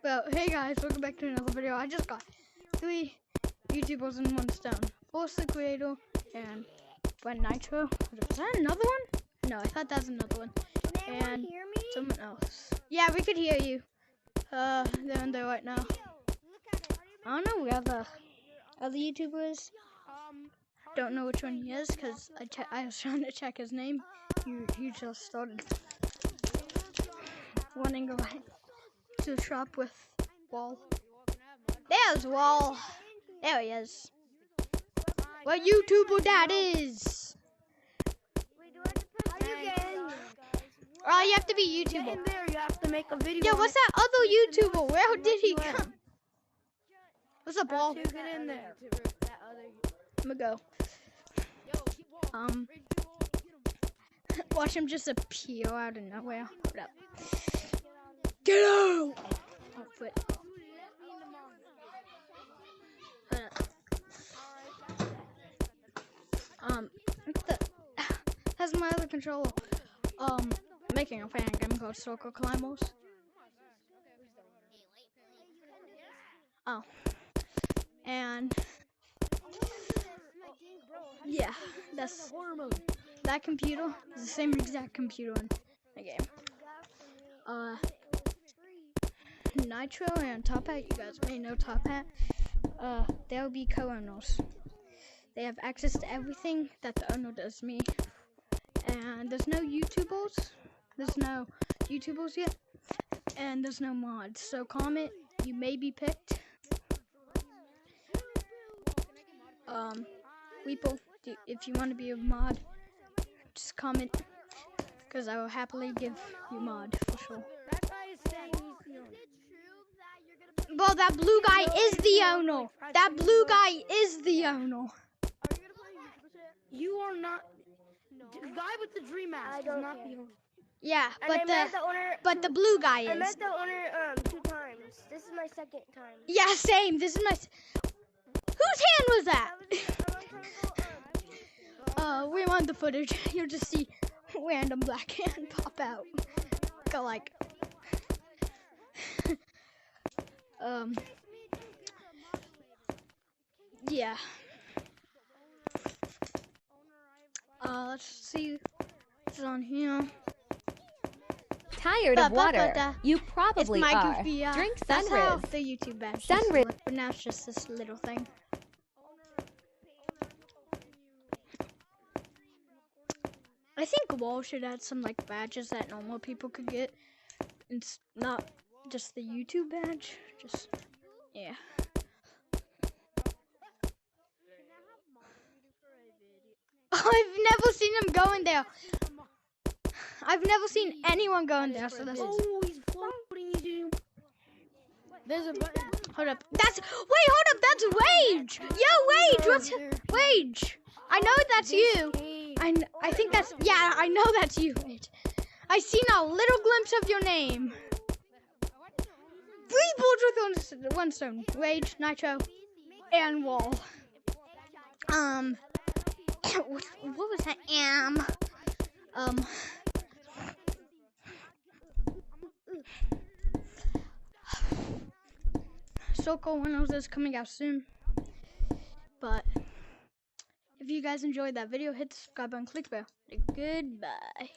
Well, hey guys, welcome back to another video. I just got 3 YouTubers in one stone. Force the Creator and When Nitro. Was that another one? No, I thought that was another one. And someone else. Yeah, we could hear you. They're in there right now. I don't know where the other YouTuber is. Don't know which one he is because I was trying to check his name. He just started running away to the shop with Wall. There's Wall. There he is. What YouTuber that is? Oh, you have to be YouTuber. In there, you have to make a video. Yeah, what's that other YouTuber? Where did he come? What's up, Wall? Get in there. I'm gonna go. Watch him just appear out of nowhere. Hold up. Get out! Oh, foot. That's my other controller. Making a fan game called Circle Climbers. Oh. And yeah, that's that computer is the same exact computer in the game. Nitro and Top Hat, you guys may know Top Hat. They'll be co-owners. They have access to everything that the owner does me. And there's no YouTubers. There's no YouTubers yet. And there's no mods. So comment, you may be picked. Weeple, if you want to be a mod, just comment, because I will happily give you mod for sure. Well, that blue guy is the owner. That blue guy is the owner. You are not. The guy with the dream mask is not the owner. Yeah, And but the blue guy is. I met the owner 2 times. This is my 2nd time. Yeah, same. This is my. Whose hand was that? Rewind the footage. You'll just see random black hand pop out. Go like. Yeah. Let's see what's on here. Tired of water? You probably it's my are. Goofy, Drink that's how Sunriz. the YouTube badge Sunriz. look, but now it's just this little thing. I think Wall should add some like badges that normal people could get. It's not just the YouTube badge. Just yeah. I've never seen him go in there. I've never seen anyone go in there. So that's. Oh, he's floating. There's a button. Hold up. Hold up. That's Rage. Yo, Rage. What's Rage? I know that's you. I think that's I know that's you, Rage. I seen a little glimpse of your name. 3 bullets with 1 stone. Rage, Nitro, and Wall. What was that? Circle Windows is coming out soon. But if you guys enjoyed that video, hit the subscribe button, click the bell. Goodbye.